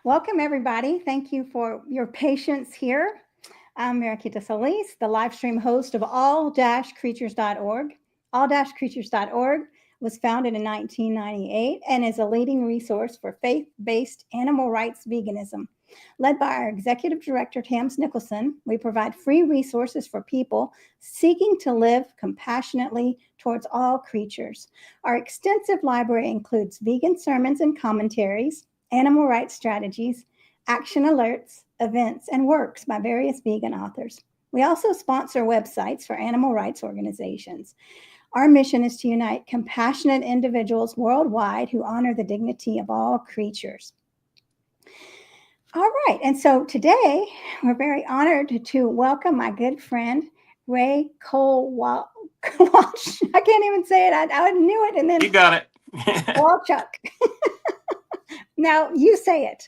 Welcome, everybody. Thank you for your patience here. I'm Mariquita Solis, the live stream host of all-creatures.org. All-creatures.org was founded in 1998 and is a leading resource for faith-based animal rights veganism. Led by our executive director, Tams Nicholson, we provide free resources for people seeking to live compassionately towards all creatures. Our extensive library includes vegan sermons and commentaries, animal rights strategies, action alerts, events, and works by various vegan authors. We also sponsor websites for animal rights organizations. Our mission is to unite compassionate individuals worldwide who honor the dignity of all creatures. All right, and so today we're very honored to welcome my good friend, Ray Kowalchuk. I can't even say it. I knew it, and then you got it. Kowalchuk. Now you say it.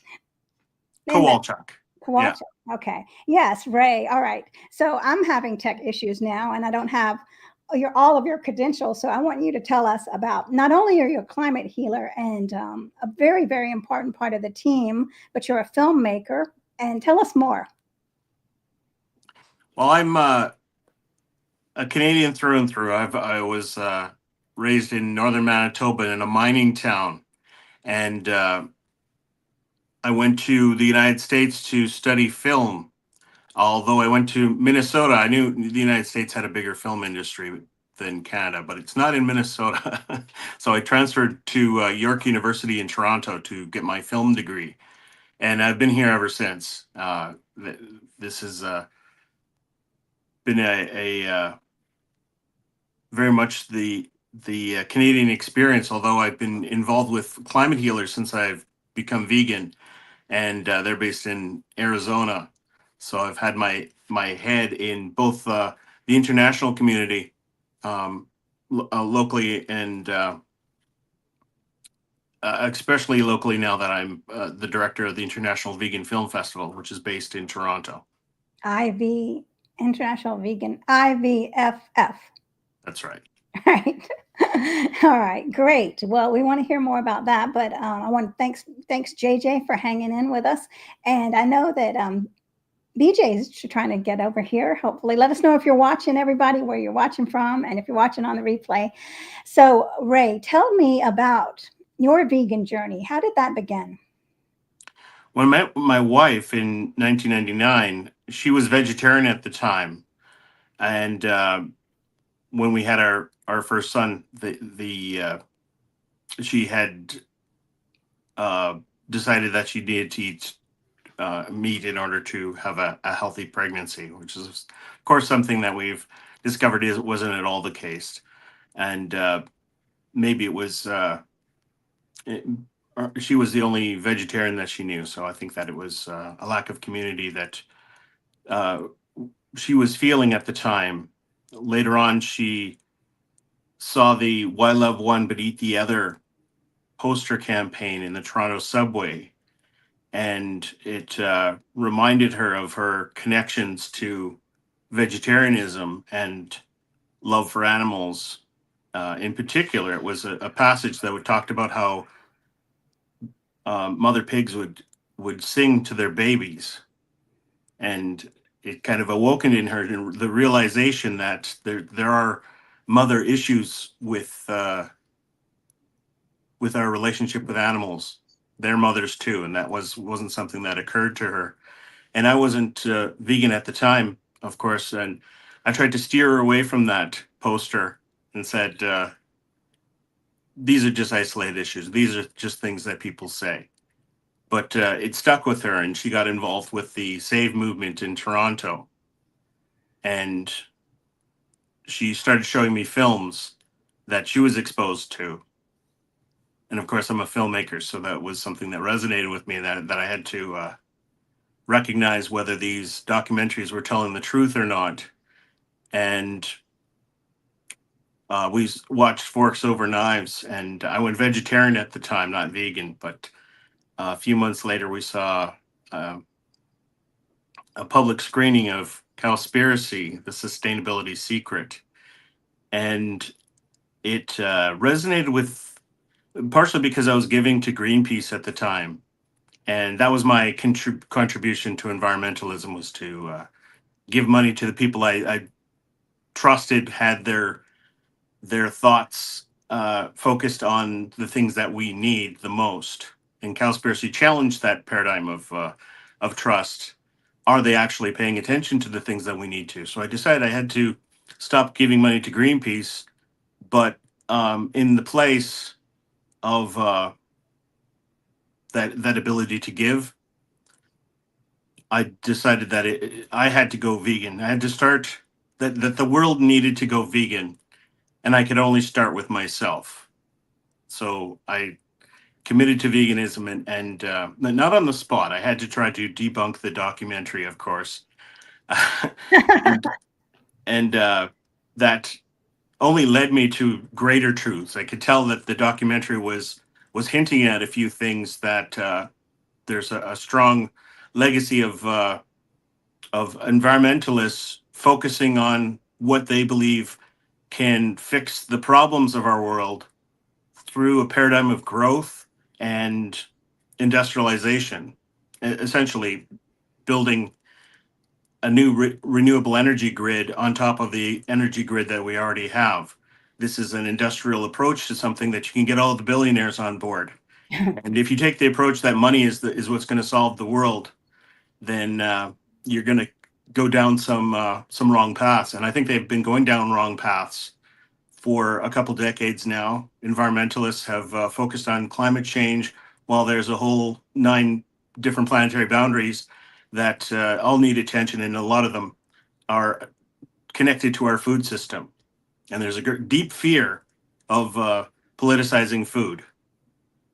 Kowalchuk. Kowalchuk. Yeah. Okay. Yes, Ray. All right. So I'm having tech issues now, and I don't have all of your credentials. So I want you to tell us about, not only are you a climate healer and a very, very important part of the team, but you're a filmmaker. And tell us more. Well, I'm a Canadian through and through. I was raised in northern Manitoba in a mining town, and I went to the United States to study film. Although I went to Minnesota, I knew the United States had a bigger film industry than Canada, but it's not in Minnesota. So I transferred to York University in Toronto to get my film degree, and I've been here ever since. This has been a very much the Canadian experience. Although I've been involved with climate healers since I've become vegan, and they're based in Arizona. So I've had my head in both the international community, locally, and especially locally now that I'm the director of the International Vegan Film Festival, which is based in Toronto. International Vegan, IVFF. That's right. Right. All right, great. Well, we want to hear more about that, but I want to thanks JJ for hanging in with us. And I know that BJ is trying to get over here. Hopefully, let us know if you're watching, everybody, where you're watching from, and if you're watching on the replay. So, Ray, tell me about your vegan journey. How did that begin? When I met my wife in 1999, she was vegetarian at the time, and when we had our first son, she had decided that she needed to eat meat in order to have a healthy pregnancy, which is, of course, something that we've discovered wasn't at all the case. And maybe it was she was the only vegetarian that she knew. So I think that it was a lack of community that she was feeling at the time. Later on, she saw the Why Love One But Eat the Other poster campaign in the Toronto subway, and it reminded her of her connections to vegetarianism and love for animals. In particular, it was a passage that talked about how mother pigs would sing to their babies, and it kind of awoken in her the realization that there are mother issues with our relationship with animals. They're mothers too, and that wasn't something that occurred to her. And I wasn't vegan at the time, of course, and I tried to steer her away from that poster and said, these are just isolated issues. These are just things that people say. But it stuck with her, and she got involved with the Save movement in Toronto. And she started showing me films that she was exposed to. And of course, I'm a filmmaker, so that was something that resonated with me, that I had to recognize whether these documentaries were telling the truth or not. And we watched Forks Over Knives, and I went vegetarian at the time, not vegan, but a few months later we saw a public screening of Cowspiracy, The Sustainability Secret. And it resonated with, partially because I was giving to Greenpeace at the time. And that was my contribution to environmentalism, was to give money to the people I trusted had their thoughts focused on the things that we need the most. And Cowspiracy challenged that paradigm of trust. Are they actually paying attention to the things that we need to? So I decided I had to stop giving money to Greenpeace, but in the place of that ability to give, I decided that I had to go vegan. I had to start that the world needed to go vegan, and I could only start with myself. So I committed to veganism, and not on the spot. I had to try to debunk the documentary, of course, and that only led me to greater truths. I could tell that the documentary was hinting at a few things, that there's a strong legacy of environmentalists focusing on what they believe can fix the problems of our world through a paradigm of growth and industrialization, essentially building a new renewable energy grid on top of the energy grid that we already have. This is an industrial approach to something that you can get all the billionaires on board. And if you take the approach that money is what's going to solve the world, then you're going to go down some wrong paths. And I think they've been going down wrong paths for a couple decades now. Environmentalists have focused on climate change, while there's a whole 9 different planetary boundaries that all need attention, and a lot of them are connected to our food system. And there's a deep fear of politicizing food,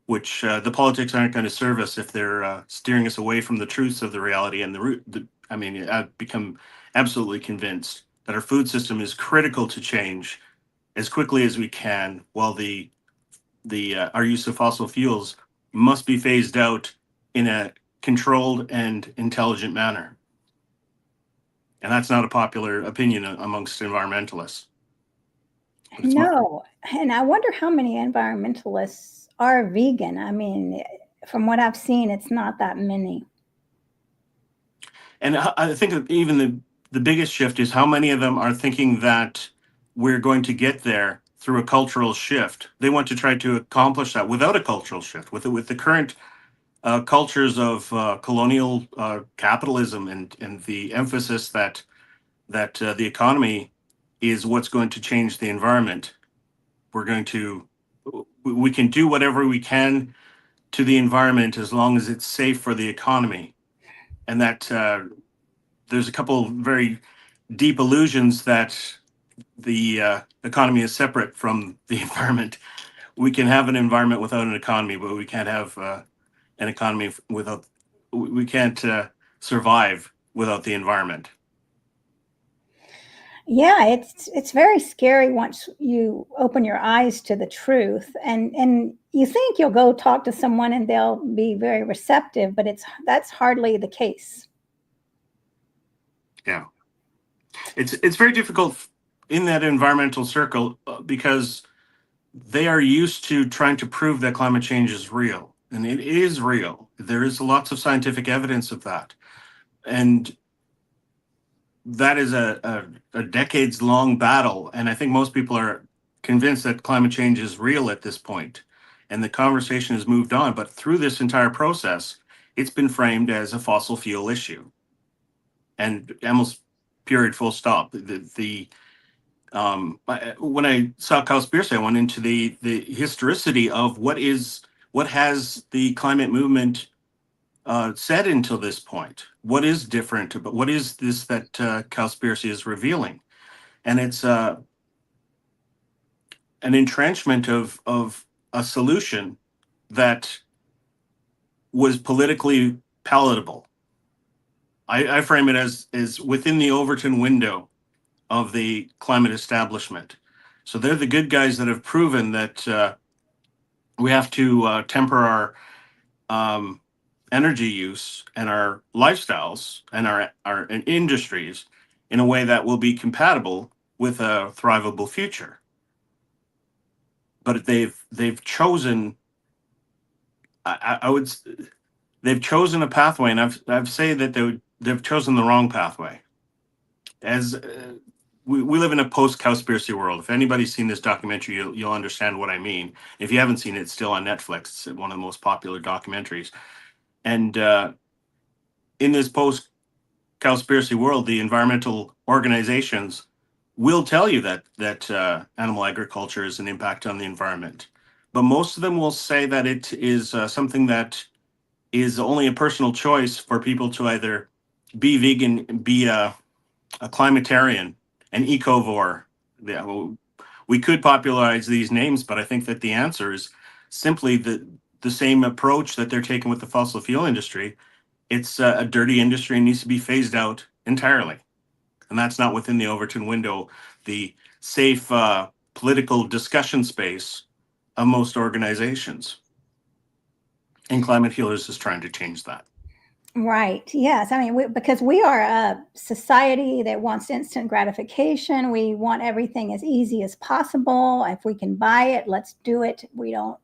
which the politics aren't going to serve us if they're steering us away from the truths of the reality. And I mean, I've become absolutely convinced that our food system is critical to change as quickly as we can, while the our use of fossil fuels must be phased out in a controlled and intelligent manner. And that's not a popular opinion amongst environmentalists. No, and I wonder how many environmentalists are vegan. I mean, from what I've seen, it's not that many. And I think even the biggest shift is how many of them are thinking that we're going to get there through a cultural shift. They want to try to accomplish that without a cultural shift, with the current cultures of colonial capitalism, and the emphasis that the economy is what's going to change the environment. We can do whatever we can to the environment as long as it's safe for the economy. And that there's a couple very deep illusions that the economy is separate from the environment. We can have an environment without an economy, but we can't have an economy without. We can't survive without the environment. Yeah, it's very scary once you open your eyes to the truth, and you think you'll go talk to someone and they'll be very receptive, but that's hardly the case. Yeah, it's very difficult in that environmental circle because they are used to trying to prove that climate change is real, and it is real. There is lots of scientific evidence of that, and that is a decades long battle. And I think most people are convinced that climate change is real at this point, and the conversation has moved on. But through this entire process, it's been framed as a fossil fuel issue, and almost period, full stop. When I saw Cowspiracy, I went into the historicity of what has the climate movement said until this point. What is different? But what is this that Cowspiracy is revealing? And it's an entrenchment of a solution that was politically palatable. I frame it as within the Overton window of the climate establishment. So they're the good guys that have proven that we have to temper our energy use and our lifestyles and our industries in a way that will be compatible with a thrivable future. But they've chosen, I would, they've chosen a pathway, and I've say that they've chosen the wrong pathway. As we live in a post-cowspiracy world. If anybody's seen this documentary, you'll understand what I mean. If you haven't seen it, it's still on Netflix. It's one of the most popular documentaries. And in this post-cowspiracy world, the environmental organizations will tell you that animal agriculture is an impact on the environment. But most of them will say that it is something that is only a personal choice for people to either be vegan, be a climatarian, an ecovore. Yeah, well, we could popularize these names, but I think that the answer is simply the same approach that they're taking with the fossil fuel industry. It's a dirty industry and needs to be phased out entirely. And that's not within the Overton window, the safe political discussion space of most organizations. And Climate Healers is trying to change that. Right. Yes. I mean, because we are a society that wants instant gratification. We want everything as easy as possible. If we can buy it, let's do it. We don't.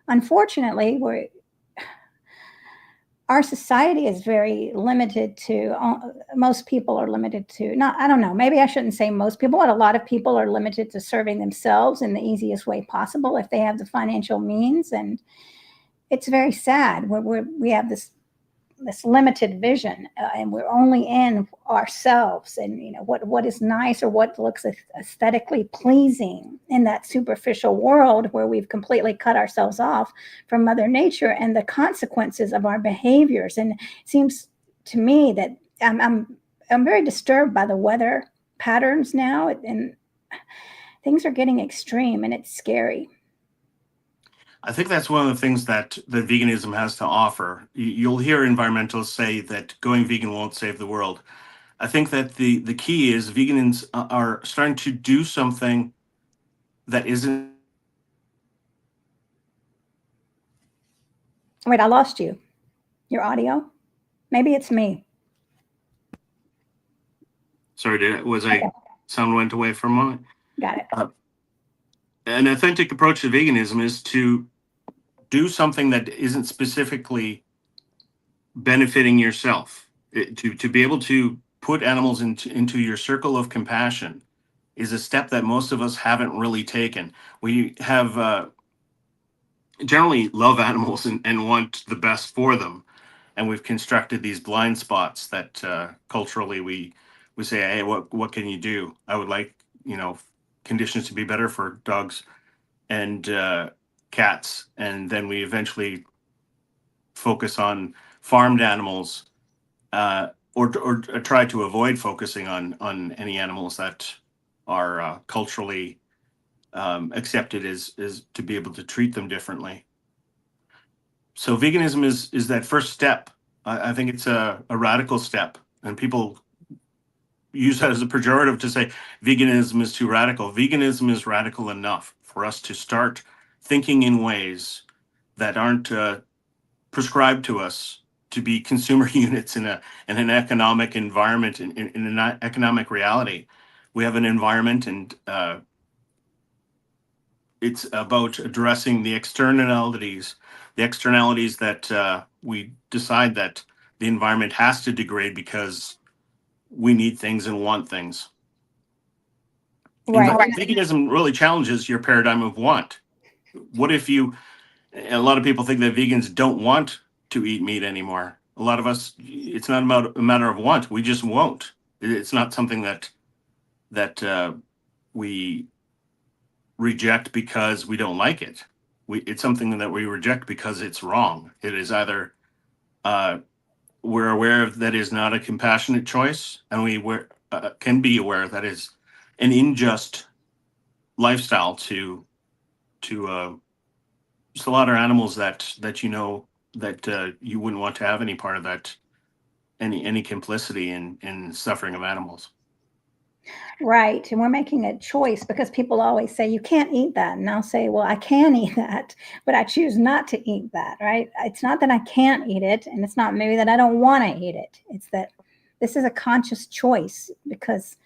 Unfortunately, our society is very limited to. Most people are limited to. Not. I don't know. Maybe I shouldn't say most people, but a lot of people are limited to serving themselves in the easiest way possible if they have the financial means, and it's very sad. We have this limited vision, and we're only in ourselves, and what is nice or what looks aesthetically pleasing in that superficial world where we've completely cut ourselves off from Mother Nature and the consequences of our behaviors. And it seems to me that I'm very disturbed by the weather patterns now, and things are getting extreme, and it's scary. I think that's one of the things that veganism has to offer. You'll hear environmentalists say that going vegan won't save the world. I think that the key is vegans are starting to do something that isn't. Wait, I lost you. Your audio? Maybe it's me. Sorry, Okay. sound went away for a moment? Got it. An authentic approach to veganism is to do something that isn't specifically benefiting yourself. To be able to put animals into your circle of compassion is a step that most of us haven't really taken. We have generally love animals and want the best for them, and we've constructed these blind spots that culturally we say, hey, what can you do? I would like conditions to be better for dogs and cats, and then we eventually focus on farmed animals, or try to avoid focusing on any animals that are culturally accepted as to be able to treat them differently. So veganism is that first step. I think it's a radical step, and people use that as a pejorative to say veganism is too radical. Veganism is radical enough for us to start thinking in ways that aren't prescribed to us to be consumer units in an economic environment, in an economic reality. We have an environment, and it's about addressing the externalities that we decide that the environment has to degrade because we need things and want things. Right. Veganism really challenges your paradigm of want. What if a lot of people think that vegans don't want to eat meat anymore. A lot of us, it's not about a matter of want. We just won't. It's not something that we reject because we don't like it. It's something that we reject because it's wrong. It is either we're aware of that is not a compassionate choice, and we can be aware that is an unjust lifestyle to slaughter animals that you wouldn't want to have any part of that, any complicity in suffering of animals. Right. And we're making a choice because people always say, you can't eat that. And I'll say, well, I can eat that, but I choose not to eat that, right? It's not that I can't eat it. And it's not maybe that I don't want to eat it. It's that this is a conscious choice because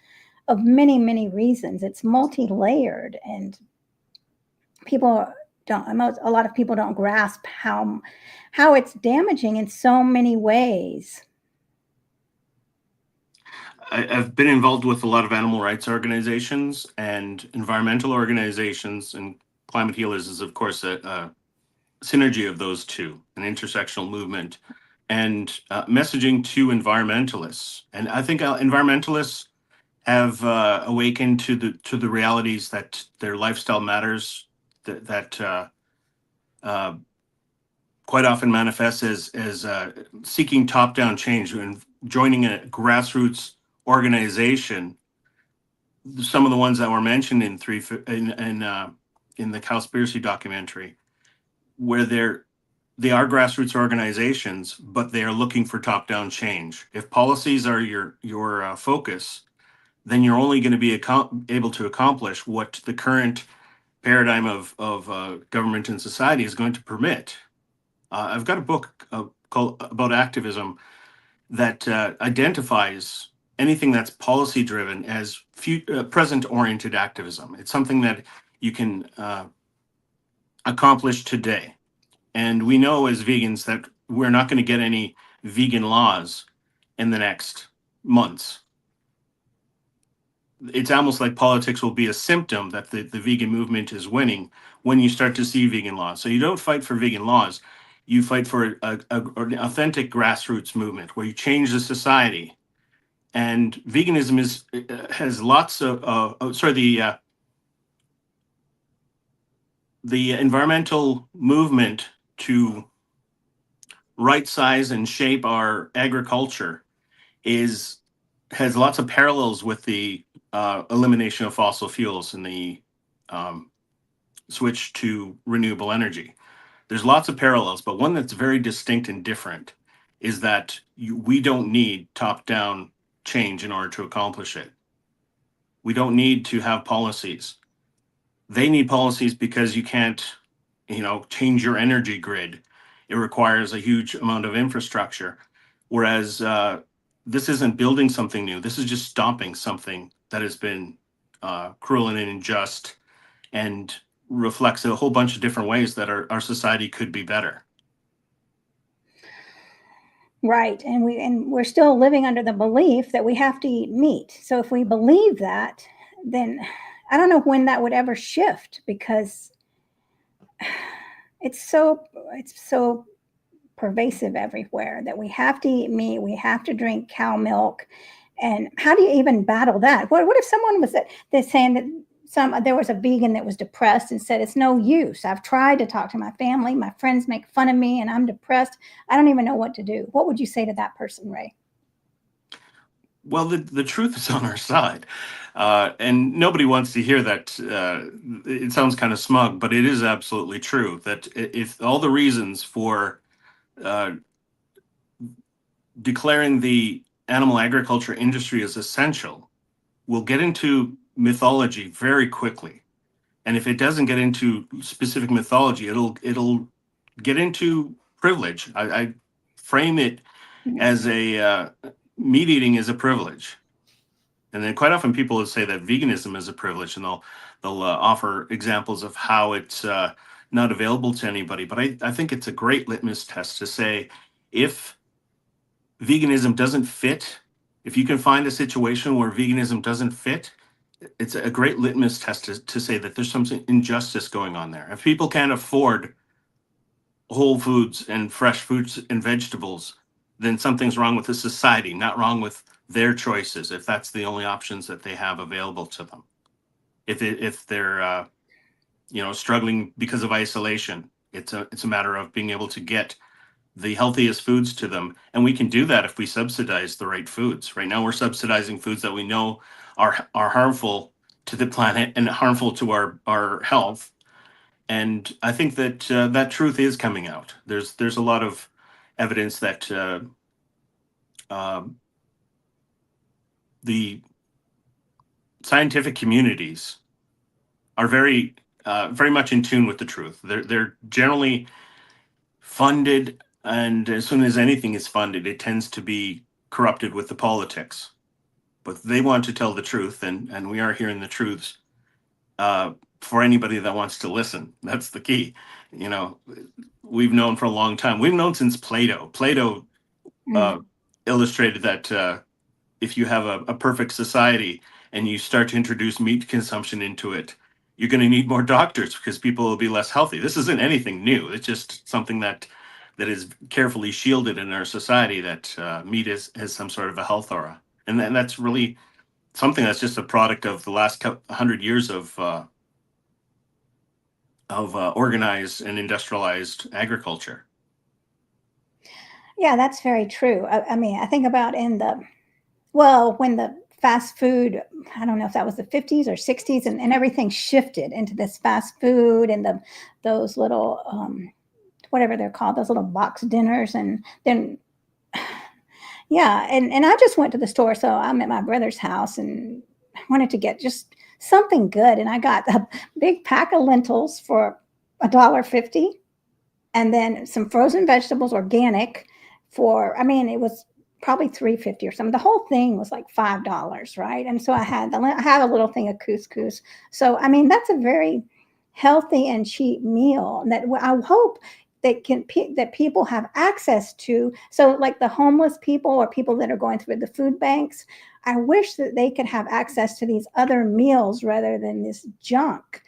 of many, many reasons. It's multi-layered, and people a lot of people don't grasp how it's damaging in so many ways. I've been involved with a lot of animal rights organizations and environmental organizations, and Climate Healers is, of course, a synergy of those two, an intersectional movement, and messaging to environmentalists. And I think environmentalists have awakened to the realities that their lifestyle matters, that quite often manifests as seeking top-down change and joining a grassroots organization. Some of the ones that were mentioned in the Cowspiracy documentary, where they are grassroots organizations, but they are looking for top-down change. If policies are your focus, then you're only going to be able to accomplish what the current paradigm of government and society is going to permit. I've got a book called about activism that identifies anything that's policy driven as present oriented activism. It's something that you can accomplish today. And we know as vegans that we're not going to get any vegan laws in the next months. It's almost like politics will be a symptom that the vegan movement is winning when you start to see vegan laws. So you don't fight for vegan laws. You fight for an authentic grassroots movement where you change the society. And veganism has lots of the environmental movement to right size and shape our agriculture has lots of parallels with the elimination of fossil fuels and the switch to renewable energy. There's lots of parallels, but one that's very distinct and different is that we don't need top-down change in order to accomplish it. We don't need to have policies. They need policies because you can't, change your energy grid. It requires a huge amount of infrastructure. Whereas this isn't building something new. This is just stopping something that has been cruel and unjust and reflects a whole bunch of different ways that our society could be better. Right. And we're still living under the belief that we have to eat meat. So if we believe that, then I don't know when that would ever shift, because it's so pervasive everywhere that we have to eat meat, we have to drink cow milk. And how do you even battle that? What if someone was saying that there was a vegan that was depressed and said, it's no use. I've tried to talk to my family. My friends make fun of me and I'm depressed. I don't even know what to do. What would you say to that person, Ray? Well, the truth is on our side. And nobody wants to hear that. It sounds kind of smug, but it is absolutely true that if all the reasons for declaring the animal agriculture industry as essential will get into mythology very quickly. And if it doesn't get into specific mythology, it'll get into privilege. I frame it as a meat eating is a privilege. And then quite often people will say that veganism is a privilege, and they'll offer examples of how it's not available to anybody. But I think it's a great litmus test to say, if veganism doesn't fit, if you can find a situation where veganism doesn't fit, it's a great litmus test to say that there's some injustice going on there. If people can't afford whole foods and fresh fruits and vegetables, then something's wrong with the society, not wrong with their choices, if that's the only options that they have available to them. If they're struggling because of isolation, it's a matter of being able to get the healthiest foods to them. And we can do that if we subsidize the right foods. Right now we're subsidizing foods that we know are harmful to the planet and harmful to our health. And I think that that truth is coming out. There's a lot of evidence that the scientific communities are very much in tune with the truth. They're generally funded, and as soon as anything is funded, it tends to be corrupted with the politics. But they want to tell the truth, and we are hearing the truths. for anybody that wants to listen. That's the key. You know, we've known for a long time. We've known since Plato. Plato illustrated that if you have a perfect society and you start to introduce meat consumption into it, you're going to need more doctors because people will be less healthy. This isn't anything new. It's just something that is carefully shielded in our society, that meat has some sort of a health aura. And that's really something that's just a product of the last 100 years of organized and industrialized agriculture. Yeah, that's very true. I mean, I think about when the fast food, I don't know if that was the 50s or 60s, and everything shifted into this fast food and those little, whatever they're called, those little box dinners. And then, yeah, and I just went to the store. So I'm at my brother's house and I wanted to get just something good. And I got a big pack of lentils for $1.50, and then some frozen vegetables, organic, for, I mean, it was probably $3.50 or something. The whole thing was like $5, right? And so I had a little thing of couscous. So I mean, that's a very healthy and cheap meal that I hope that people have access to. So like the homeless people or people that are going through the food banks, I wish that they could have access to these other meals rather than this junk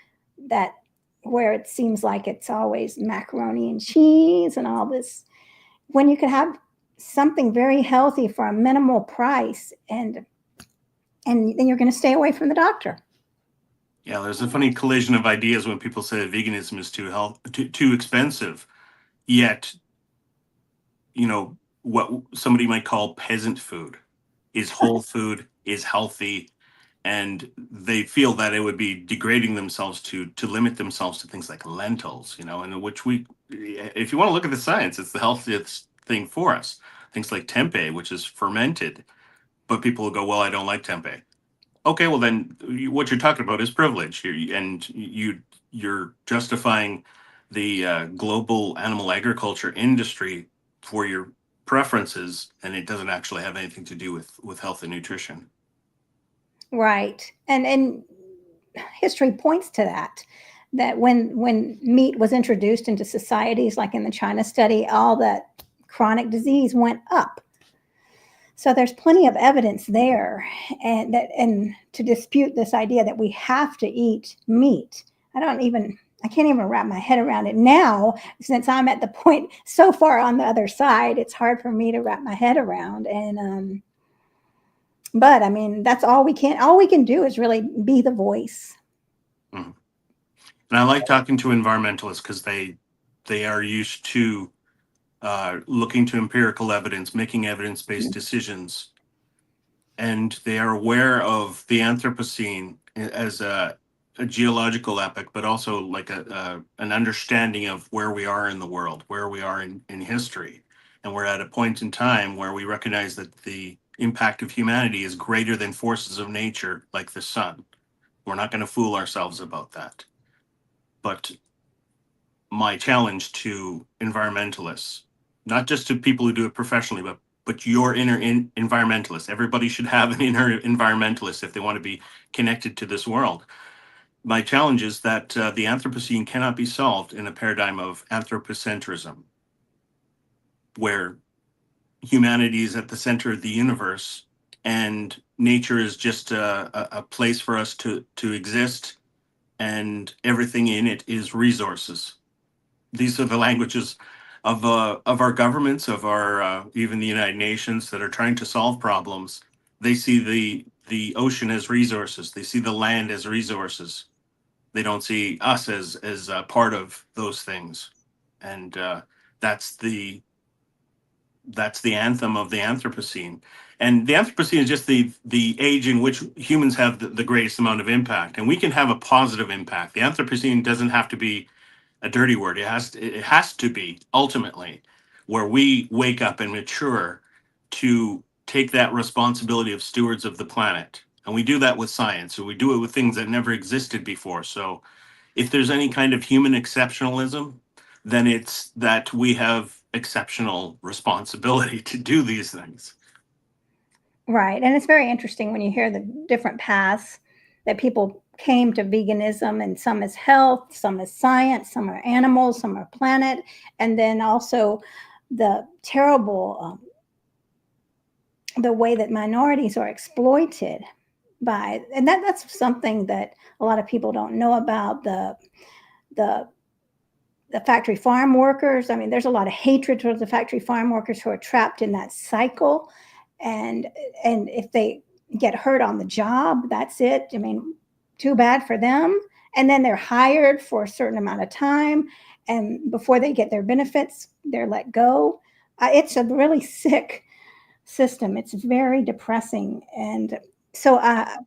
that where it seems like it's always macaroni and cheese and all this, when you could have something very healthy for a minimal price, and then you're going to stay away from the doctor. Yeah, there's a funny collision of ideas when people say that veganism is too expensive. Yet, you know, what somebody might call peasant food is whole food, is healthy, and they feel that it would be degrading themselves to limit themselves to things like lentils, you know, and which if you want to look at the science, it's the healthiest thing for us. Things like tempeh, which is fermented, but people will go, well, I don't like tempeh. Okay, well then what you're talking about is privilege, you're justifying the global animal agriculture industry for your preferences, and it doesn't actually have anything to do with health and nutrition. Right. And history points to that when meat was introduced into societies, like in the China study, all that chronic disease went up. So there's plenty of evidence there, and to dispute this idea that we have to eat meat. I can't even wrap my head around it now, since I'm at the point so far on the other side. It's hard for me to wrap my head around. And but I mean, that's all we can do is really be the voice. Mm-hmm. And I like talking to environmentalists because they are used to looking to empirical evidence, making evidence-based decisions, and they are aware of the Anthropocene as a geological epoch, but also like an understanding of where we are in the world, where we are in history, and we're at a point in time where we recognize that the impact of humanity is greater than forces of nature like the sun. We're not going to fool ourselves about that. But my challenge to environmentalists, not just to people who do it professionally, but your inner environmentalist. Everybody should have an inner environmentalist if they want to be connected to this world. My challenge is that the Anthropocene cannot be solved in a paradigm of anthropocentrism, where humanity is at the center of the universe and nature is just a place for us to exist, and everything in it is resources. These are the languages of our governments, of our even the United Nations that are trying to solve problems. They see the ocean as resources. They see the land as resources. They don't see us as part of those things, and that's the anthem of the Anthropocene. And the Anthropocene is just the age in which humans have the greatest amount of impact, and we can have a positive impact. The Anthropocene doesn't have to be a dirty word. It has to be ultimately where we wake up and mature to take that responsibility of stewards of the planet. And we do that with science. So we do it with things that never existed before. So if there's any kind of human exceptionalism, then it's that we have exceptional responsibility to do these things. Right. And it's very interesting when you hear the different paths that people came to veganism, and some is health, some is science, some are animals, some are planet, and then also the terrible the way that minorities are exploited by, and that's something that a lot of people don't know about the factory farm workers. I mean, there's a lot of hatred towards the factory farm workers who are trapped in that cycle. And if they get hurt on the job, that's it. I mean, too bad for them. And then they're hired for a certain amount of time. And before they get their benefits, they're let go. It's a really sick system. It's very depressing. And so a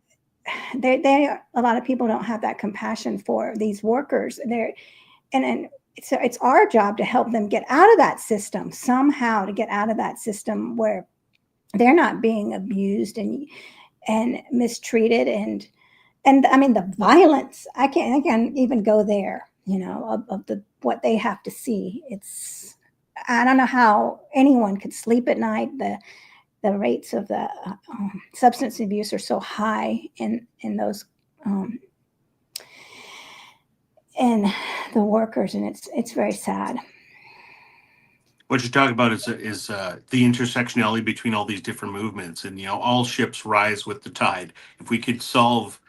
lot of people don't have that compassion for these workers. And it's our job to help them get out of that system somehow, to get out of that system where they're not being abused and mistreated, and I mean the violence. I can't even go there, of what they have to see. I don't know how anyone could sleep at night. The rates of the substance abuse are so high in those in the workers, and it's very sad. What you talk about is the intersectionality between all these different movements, and all ships rise with the tide. If we could solve,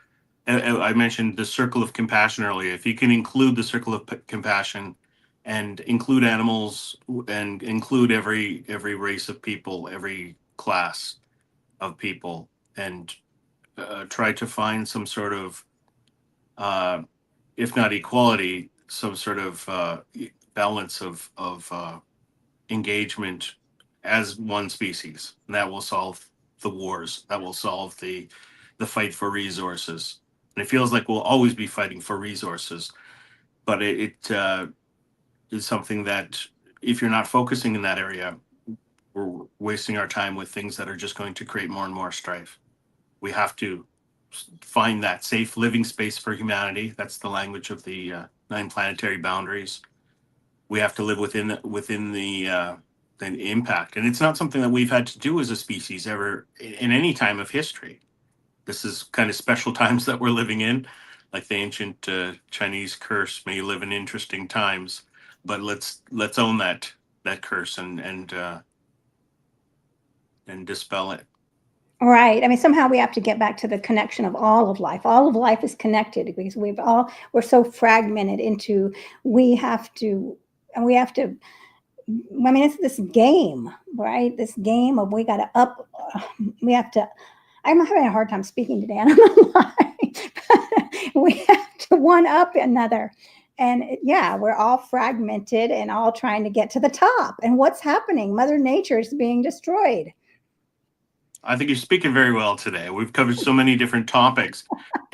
I mentioned the circle of compassion earlier. If you can include the circle of compassion, and include animals, and include every race of people, every class of people, and try to find some sort of, if not equality, some sort of balance of engagement as one species. And that will solve the wars. That will solve the fight for resources. And it feels like we'll always be fighting for resources, but it is something that, if you're not focusing in that area, we're wasting our time with things that are just going to create more and more strife. We have to find that safe living space for humanity. That's the language of the 9 planetary boundaries. We have to live within the impact, and it's not something that we've had to do as a species ever in any time of history. This is kind of special times that we're living in, like the ancient Chinese curse, "May you live in interesting times." But let's own that curse and dispel it. Right. I mean, somehow we have to get back to the connection of all of life. All of life is connected, because we're so fragmented into, we have to, I mean, it's this game, right? This game of we have to, I'm having a hard time speaking today, and I'm not lying. We have to one up another. And yeah, we're all fragmented and all trying to get to the top. And what's happening? Mother Nature is being destroyed. I think you're speaking very well today. We've covered so many different topics,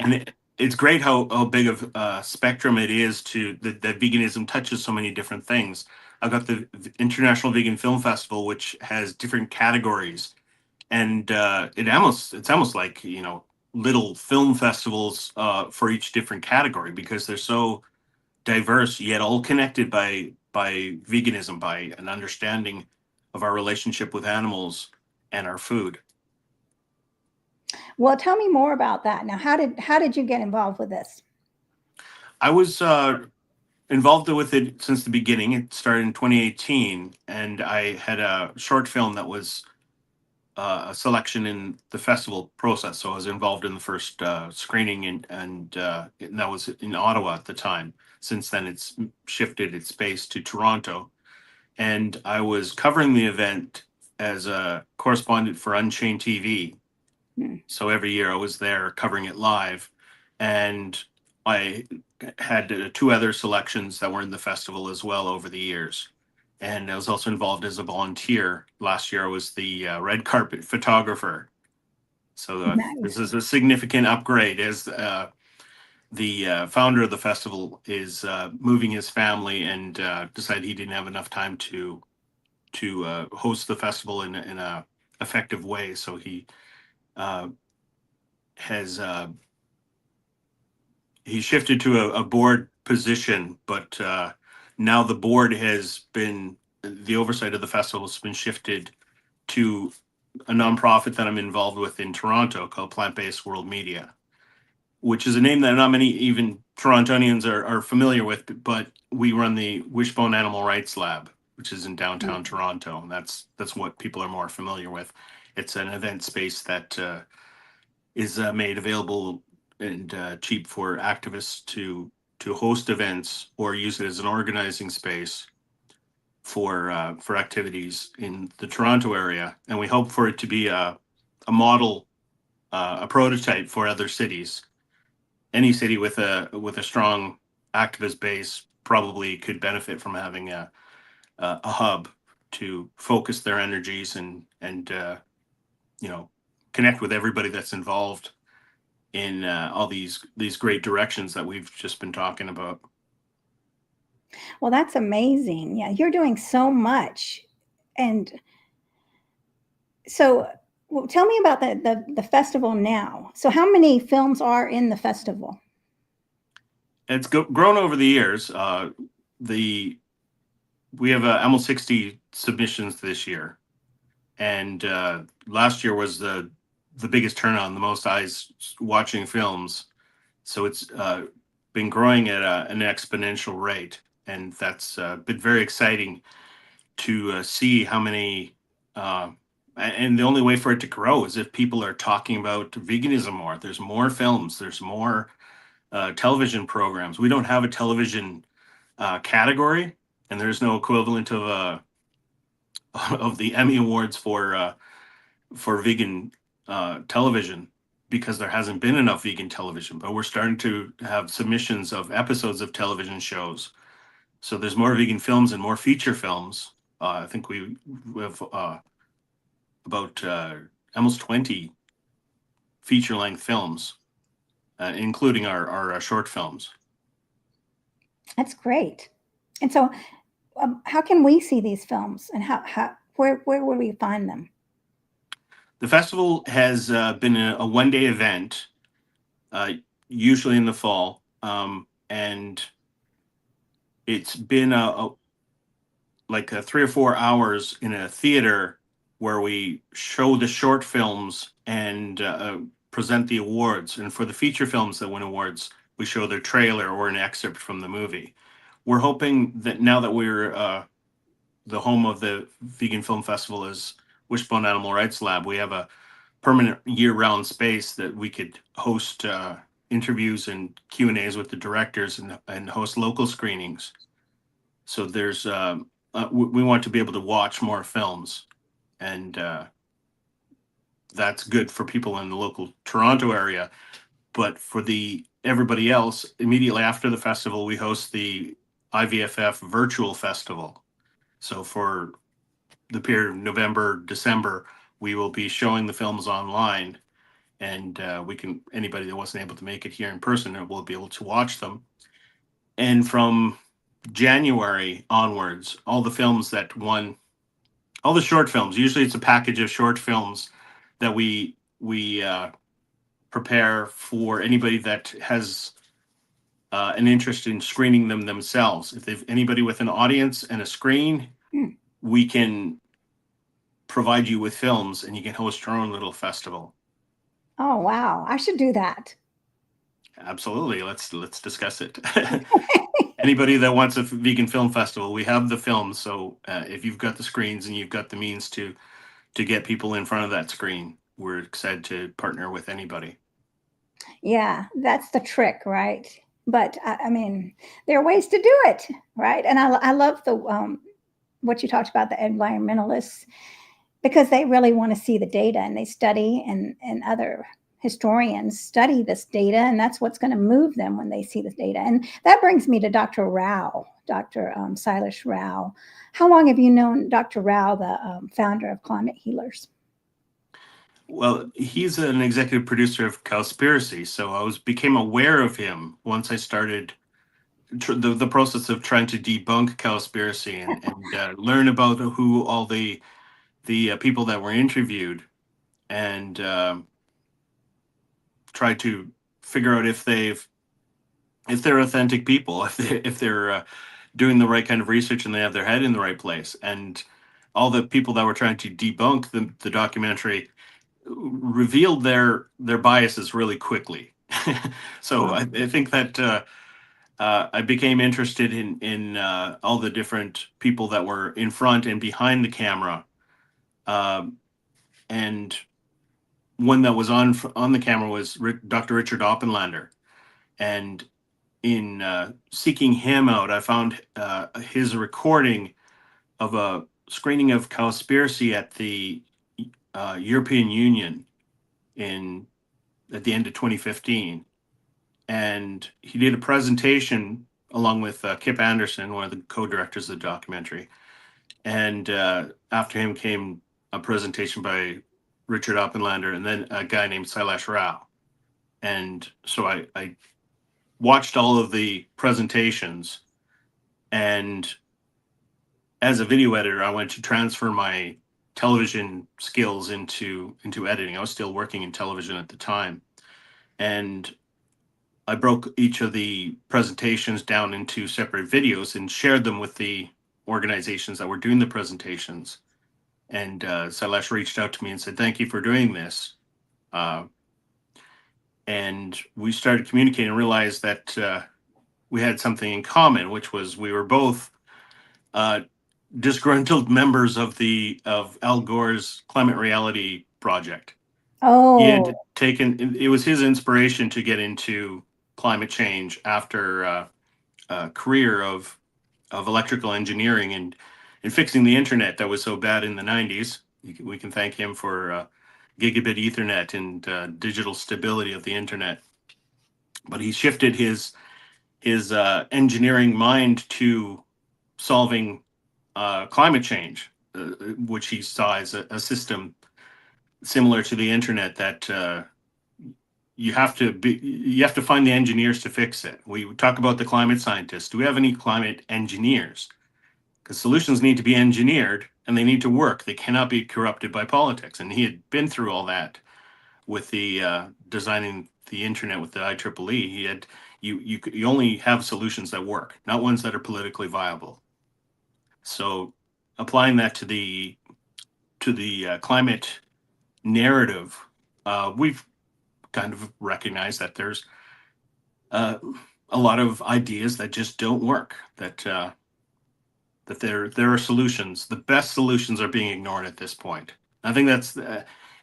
and it's great how big of a spectrum it is that veganism touches so many different things. I've got the International Vegan Film Festival, which has different categories, and it's almost like little film festivals for each different category, because they're so diverse yet all connected by veganism, by an understanding of our relationship with animals and our food. Well, tell me more about that. Now, how did you get involved with this? I was involved with it since the beginning. It started in 2018, and I had a short film that was a selection in the festival process. So I was involved in the first screening, and that was in Ottawa at the time. Since then, it's shifted its base to Toronto, and I was covering the event as a correspondent for Unchained TV. So every year I was there covering it live, and I had 2 other selections that were in the festival as well over the years. And I was also involved as a volunteer. Last year I was the red carpet photographer. So Nice. this is a significant upgrade, as the founder of the festival is moving his family, and decided he didn't have enough time to host the festival in a effective way. So he has he shifted to a board position, but now the board the oversight of the festival has been shifted to a nonprofit that I'm involved with in Toronto called Plant-Based World Media. which is a name that not many even Torontonians are familiar with, but we run the Wishbone Animal Rights Lab, which is in downtown Toronto. That's what people are more familiar with. It's an event space that is made available and cheap for activists to host events or use it as an organizing space for activities in the Toronto area. And we hope for it to be a model, a prototype for other cities. Any city with a strong activist base probably could benefit from having a hub to focus their energies and connect with everybody that's involved in all these great directions that we've just been talking about. Well, that's amazing. Yeah, you're doing so much. And so, well, tell me about the festival now. So how many films are in the festival? It's grown over the years. We have almost 60 submissions this year, and last year was the biggest turnout, the most eyes watching films. So it's been growing at an exponential rate, and that's been very exciting to see how many. And the only way for it to grow is if people are talking about veganism more. There's more films. There's more television programs. We don't have a television category, and there's no equivalent of the Emmy Awards for vegan television, because there hasn't been enough vegan television. But we're starting to have submissions of episodes of television shows. So there's more vegan films and more feature films. I think we have about almost 20 feature-length films, including our short films. That's great. And so, how can we see these films, and where will we find them? The festival has been a one-day event, usually in the fall, and it's been like 3 or 4 hours in a theater where we show the short films and present the awards. And for the feature films that win awards, we show their trailer or an excerpt from the movie. We're hoping that now that we're the home of the Vegan Film Festival is Wishbone Animal Rights Lab, we have a permanent year-round space that we could host interviews and Q&As with the directors and host local screenings. So there's we want to be able to watch more films, and that's good for people in the local Toronto area. But for everybody else, immediately after the festival, we host the IVFF virtual festival. So for the period of November, December, we will be showing the films online, and anybody that wasn't able to make it here in person will be able to watch them. And from January onwards, all the films that won, all the short films, usually it's a package of short films that we prepare for anybody that has an interest in screening them themselves. If they've anybody with an audience and a screen, we can provide you with films, and you can host your own little festival. Oh, wow. I should do that. Absolutely. Let's discuss it. Anybody that wants a vegan film festival, we have the films. So if you've got the screens and you've got the means to get people in front of that screen, we're excited to partner with anybody. Yeah, that's the trick, right? But I mean, there are ways to do it, right? And I love the what you talked about, the environmentalists, because they really want to see the data, and they study, and other historians study this data, and that's what's going to move them when they see this data. And that brings me to Dr. Rao, Dr. Silas Rao. How long have you known Dr. Rao, the founder of Climate Healers? Well, he's an executive producer of Cowspiracy, so I became aware of him once I started the process of trying to debunk Cowspiracy and learn about who all the people that were interviewed, and try to figure out if they're authentic people, if they're doing the right kind of research and they have their head in the right place. And all the people that were trying to debunk the documentary revealed their biases really quickly. So Wow. I think that I became interested in all the different people that were in front and behind the camera, um, and one that was on the camera was Dr. Richard Oppenlander, and in seeking him out, I found his recording of a screening of Cowspiracy at the European Union in at the end of 2015, and he did a presentation along with Kip Anderson, one of the co-directors of the documentary, and after him came a presentation by Richard Oppenlander, and then a guy named Sailesh Rao. And so I watched all of the presentations, and as a video editor, I went to transfer my television skills into editing. I was still working in television at the time, and I broke each of the presentations down into separate videos and shared them with the organizations that were doing the presentations. And Sailesh reached out to me and said, "Thank you for doing this." Uh, and we started communicating and realized that we had something in common, which was we were both uh, disgruntled members of Al Gore's Climate Reality Project. He Oh, had taken it was his inspiration to get into climate change after a career of electrical engineering and fixing the internet that was so bad in the 90s. We can thank him for gigabit Ethernet and digital stability of the internet. But he shifted his engineering mind to solving climate change, which he saw as a system similar to the internet that you have to find the engineers to fix it. We talk about the climate scientists. Do we have any climate engineers? Because solutions need to be engineered and they need to work. They cannot be corrupted by politics. And he had been through all that with the designing the internet with the IEEE. He had you only have solutions that work, not ones that are politically viable. So applying that to the climate narrative, we've kind of recognized that there's uh, a lot of ideas that just don't work. That there are solutions. The best solutions are being ignored at this point. I think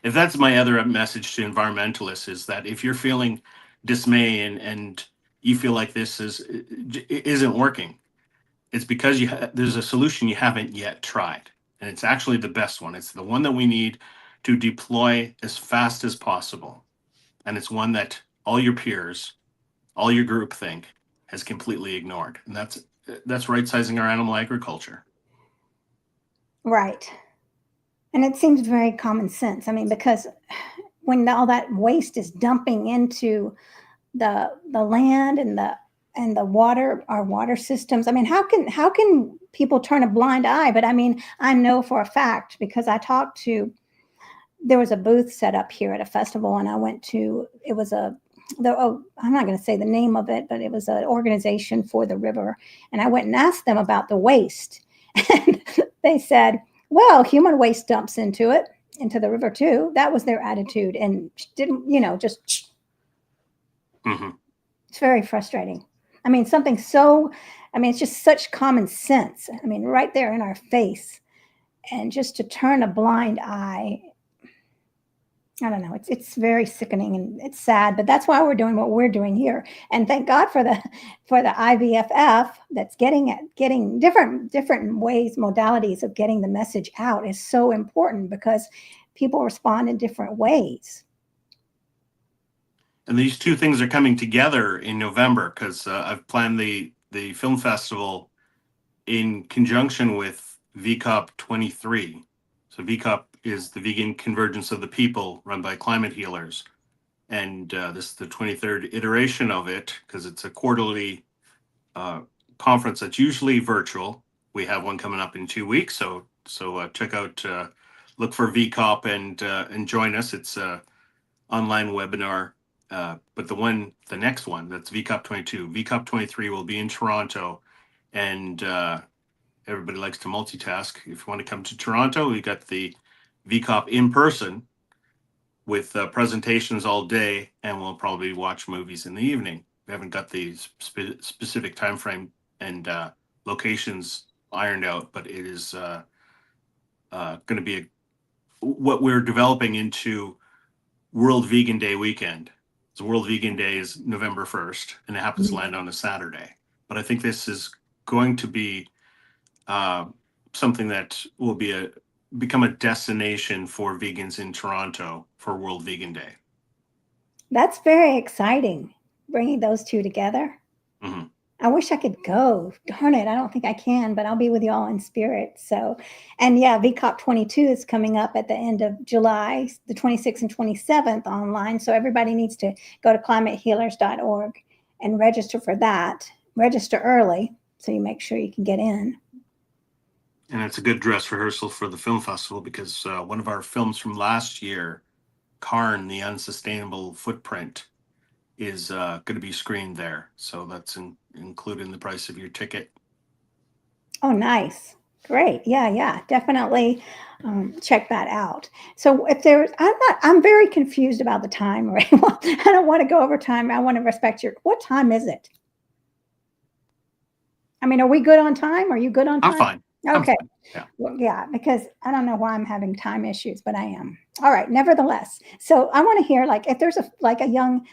if that's my other message to environmentalists, is that if you're feeling dismay and you feel like this isn't working, it's because there's a solution you haven't yet tried, and it's actually the best one. It's the one that we need to deploy as fast as possible, and it's one that all your peers, all your group think has completely ignored, and that's right sizing our animal agriculture. right. And it seems very common sense. I mean, because when all that waste is dumping into the land and the water, our water systems, I mean, how can people turn a blind eye? But I mean, I know for a fact because I talked to, there was a booth set up here at a festival, and I went to, it was I'm not going to say the name of it, but it was an organization for the river. And I went and asked them about the waste. And they said, well, human waste dumps into the river too. That was their attitude. And didn't, just, Mm-hmm. it's very frustrating. I mean, it's just such common sense. I mean, right there in our face. And just to turn a blind eye, I don't know. It's very sickening and it's sad, but that's why we're doing what we're doing here. And thank God for the IVFF that's getting different ways, modalities of getting the message out is so important because people respond in different ways. And these two things are coming together in November because I've planned the film festival in conjunction with VCOP 23. So VCOP is the Vegan Convergence of the People, run by climate healers, and this is the 23rd iteration of it because it's a quarterly conference that's usually virtual. We have one coming up in 2 weeks, so check out, look for VCOP and join us. It's a online webinar. But the next one, that's VCOP 22. VCOP 23 will be in Toronto, and everybody likes to multitask. If you want to come to Toronto, we got the VCOP in person with presentations all day, and we'll probably watch movies in the evening. We haven't got the specific time frame and locations ironed out, but it is going to be what we're developing into World Vegan Day weekend. So World Vegan Day is November 1st, and it happens to land on a Saturday. But I think this is going to be something that will become a destination for vegans in Toronto for World Vegan Day. That's very exciting, bringing those two together. Mm-hmm. I wish I could go. Darn it, I don't think I can, but I'll be with you all in spirit. So, and yeah, VCOP 22 is coming up at the end of July, the 26th and 27th online. So everybody needs to go to climatehealers.org and register for that. Register early so you make sure you can get in. And it's a good dress rehearsal for the film festival, because one of our films from last year, Karn, the Unsustainable Footprint, is going to be screened there. So that's included in the price of your ticket. Oh, nice. Great. Yeah, definitely check that out. So if there's, I'm very confused about the time, Ray. I don't want to go over time. I want to respect what time is it? I mean, are we good on time? Are you good on time? I'm fine. Okay. I'm fine. Yeah. Well, yeah, because I don't know why I'm having time issues, but I am. All right. Nevertheless. So I want to hear, like, if there's a young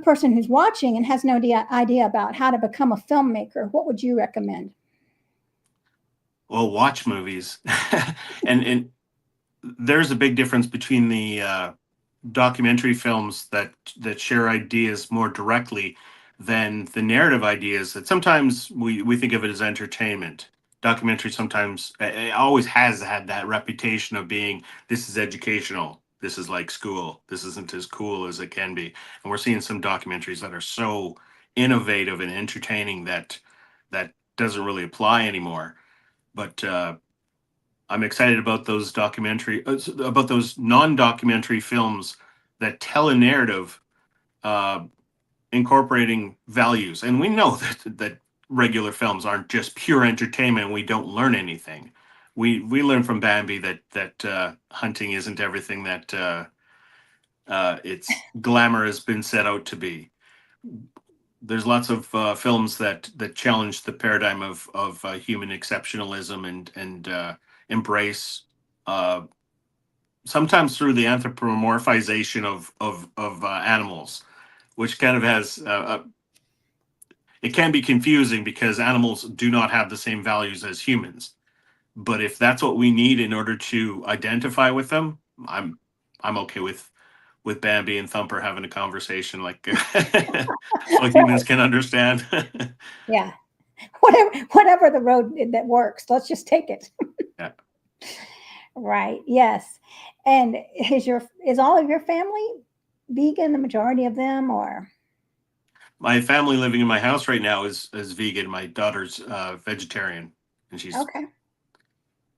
person who's watching and has no idea about how to become a filmmaker, what would you recommend? Well, watch movies. and there's a big difference between the documentary films that share ideas more directly than the narrative ideas that sometimes we think of it as entertainment. Documentary sometimes, it always has had that reputation of being, this is educational, this is like school, this isn't as cool as it can be. And we're seeing some documentaries that are so innovative and entertaining that doesn't really apply anymore. But I'm excited about those about those non-documentary films that tell a narrative, incorporating values. And we know that regular films aren't just pure entertainment. We don't learn anything. We learn from Bambi that hunting isn't everything that its glamour has been set out to be. There's lots of films that challenge the paradigm of human exceptionalism and embrace, sometimes through the anthropomorphization of animals, which kind of has it can be confusing because animals do not have the same values as humans. But if that's what we need in order to identify with them, I'm okay with Bambi and Thumper having a conversation like so humans can understand. Yeah. Whatever the road that works, let's just take it. Yeah. Right. Yes. And is all of your family vegan, the majority of them, or? My family living in my house right now is vegan. My daughter's vegetarian, and she's okay.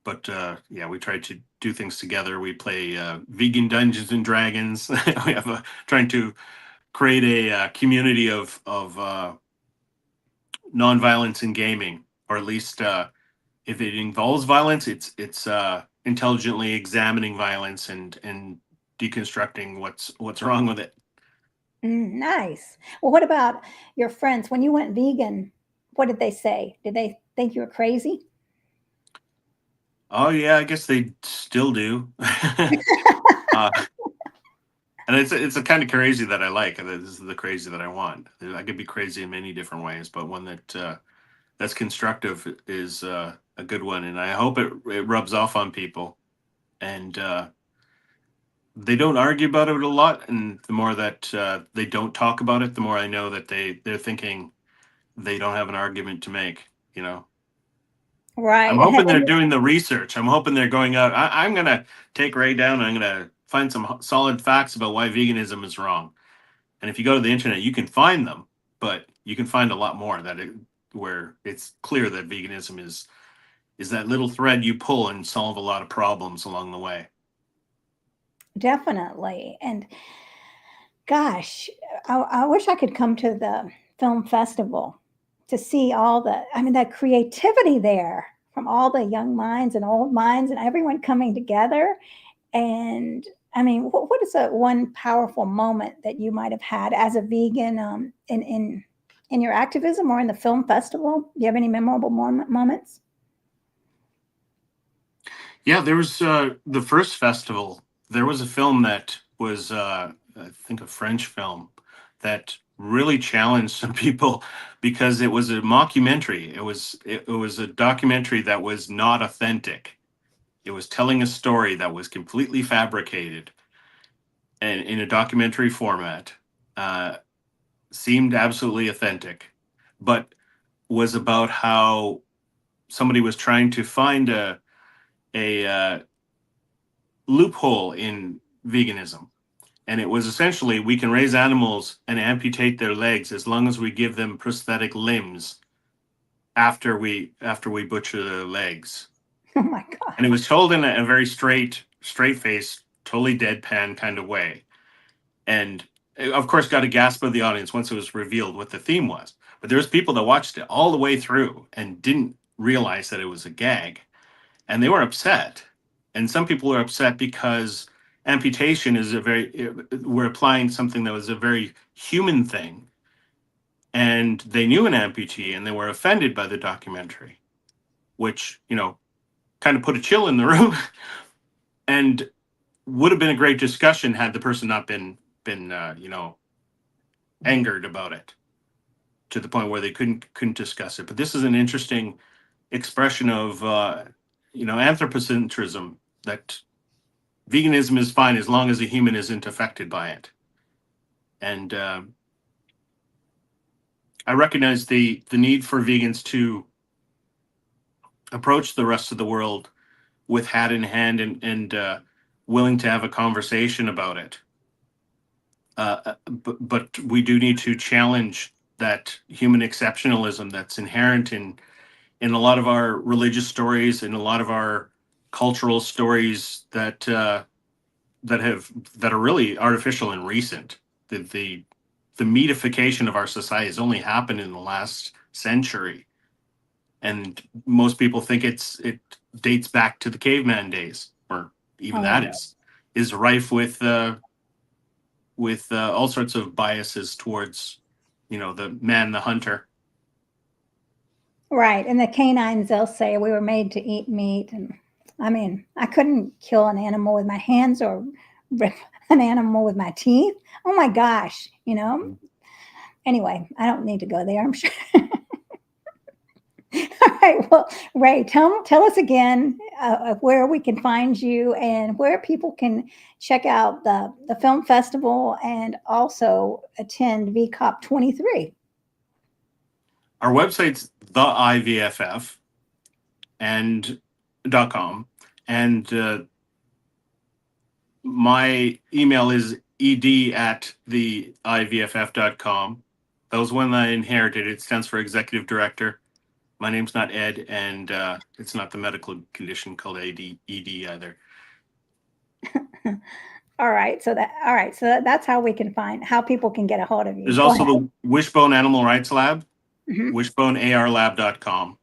But yeah, we try to do things together. We play vegan Dungeons and Dragons. We have trying to create a community of nonviolence in gaming, or at least if it involves violence, it's intelligently examining violence and deconstructing what's wrong with it. Nice. Well, what about your friends? When you went vegan, what did they say? Did they think you were crazy? Oh yeah, I guess they still do. And it's a kind of crazy that I like. This is the crazy that I want. I could be crazy in many different ways, but one that's constructive is a good one, and I hope it rubs off on people. And they don't argue about it a lot, and the more that they don't talk about it, the more I know that they're thinking they don't have an argument to make. You know. Right. I'm hoping they're doing the research. I'm hoping they're going out. I'm going to take Ray down. I'm going to find some solid facts about why veganism is wrong. And if you go to the internet, you can find them, but you can find a lot more where it's clear that veganism is that little thread you pull and solve a lot of problems along the way. Definitely. And gosh, I wish I could come to the film festival to see that creativity there from all the young minds and old minds and everyone coming together. And I mean, what is a one powerful moment that you might have had as a vegan in your activism or in the film festival? Do you have any memorable moments? Yeah, there was the first festival. There was a film that was, I think, a French film that really challenged some people because it was a mockumentary. It was a documentary that was not authentic. It was telling a story that was completely fabricated and in a documentary format. Uh, Seemed absolutely authentic, but was about how somebody was trying to find a loophole in veganism. And it was essentially, we can raise animals and amputate their legs as long as we give them prosthetic limbs after we butcher their legs. Oh my God. And it was told in a very straight face, totally deadpan kind of way. And of course got a gasp of the audience once it was revealed what the theme was. But there was people that watched it all the way through and didn't realize that it was a gag, and they were upset. And some people were upset because amputation is we're applying something that was a very human thing, and they knew an amputee and they were offended by the documentary, which, kind of put a chill in the room and would have been a great discussion had the person not been angered about it to the point where they couldn't discuss it. But this is an interesting expression of anthropocentrism, that veganism is fine as long as a human isn't affected by it. And I recognize the need for vegans to approach the rest of the world with hat in hand and willing to have a conversation about it. But we do need to challenge that human exceptionalism that's inherent in a lot of our religious stories and a lot of our cultural stories that are really artificial and recent. The meatification of our society has only happened in the last century, and most people think it dates back to the caveman days, or even that is rife with all sorts of biases towards the man, the hunter. Right. And the canines, they'll say we were made to eat meat. And I mean, I couldn't kill an animal with my hands or rip an animal with my teeth. Oh my gosh. Anyway, I don't need to go there, I'm sure. All right. Well, Ray, tell us again where we can find you and where people can check out the film festival and also attend VCOP 23. Our website's the IVFF and .com, and my email is ed@theivff.com. That was one I inherited. It stands for executive director. My name's not Ed, and it's not the medical condition called ED either. All right. So that's how we can how people can get a hold of you. There's also the Wishbone Animal Rights Lab, wishbonearlab.com.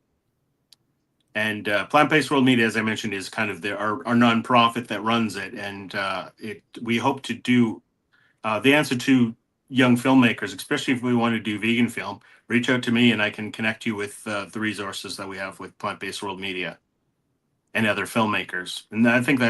And Plant-Based World Media, as I mentioned, is kind of our nonprofit that runs it. And we hope to do the answer to young filmmakers, especially if we want to do vegan film. Reach out to me and I can connect you with the resources that we have with Plant-Based World Media and other filmmakers. And I think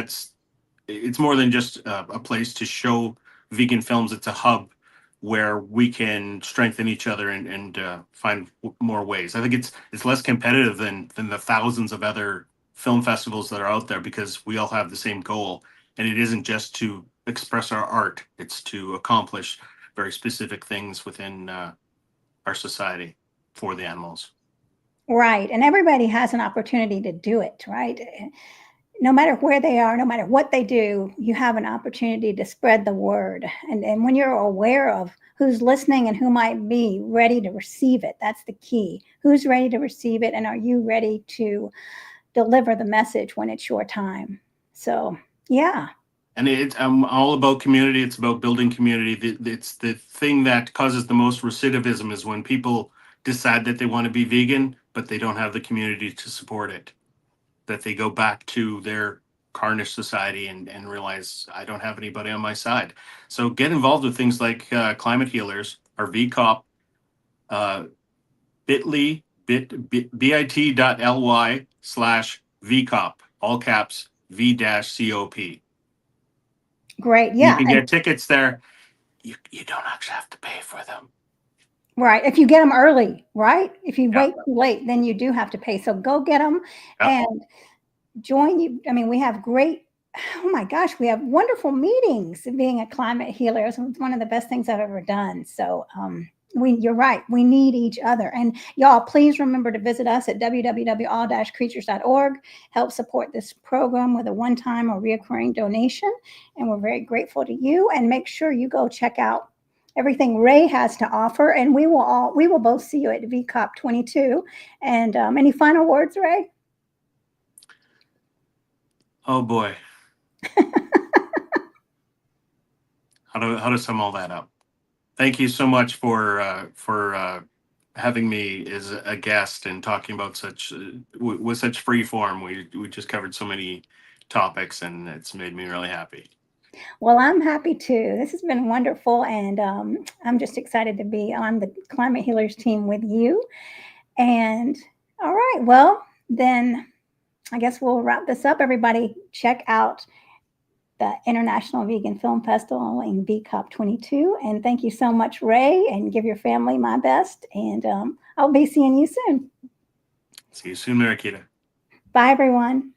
it's more than just a place to show vegan films. It's a hub where we can strengthen each other and find more ways. I think it's less competitive than the thousands of other film festivals that are out there, because we all have the same goal. And it isn't just to express our art, it's to accomplish very specific things within our society for the animals. Right. And everybody has an opportunity to do it, right? No matter where they are, no matter what they do, you have an opportunity to spread the word. And when you're aware of who's listening and who might be ready to receive it, that's the key. Who's ready to receive it? And are you ready to deliver the message when it's your time? So, yeah. And I'm all about community. It's about building community. It's the thing that causes the most recidivism is when people decide that they want to be vegan, but they don't have the community to support it. That they go back to their Carnish society and realize I don't have anybody on my side. So get involved with things like Climate Healers or VCOP, bit.ly/VCOP, all caps V-COP. Great. You Yeah. can get tickets there. You don't actually have to pay for them. Right. If you get them early, right? If you Yeah. wait too late, then you do have to pay. So go get them and join you. I mean, we have great, oh my gosh, we have wonderful meetings. Being a climate healer is one of the best things I've ever done. So you're right. We need each other. And y'all, please remember to visit us at www.all-creatures.org. Help support this program with a one-time or reoccurring donation. And we're very grateful to you. And make sure you go check out everything Ray has to offer. And we will both see you at VCOP 22. And any final words, Ray? Oh boy. How to sum all that up? Thank you so much for having me as a guest and talking about such with such free form. We just covered so many topics, and it's made me really happy. Well, I'm happy too. This has been wonderful, and I'm just excited to be on the Climate Healers team with you. And all right, well, then I guess we'll wrap this up. Everybody, check out the International Vegan Film Festival in VCOP 22. And thank you so much, Ray, and give your family my best. And I'll be seeing you soon. See you soon, Mariquita. Bye, everyone.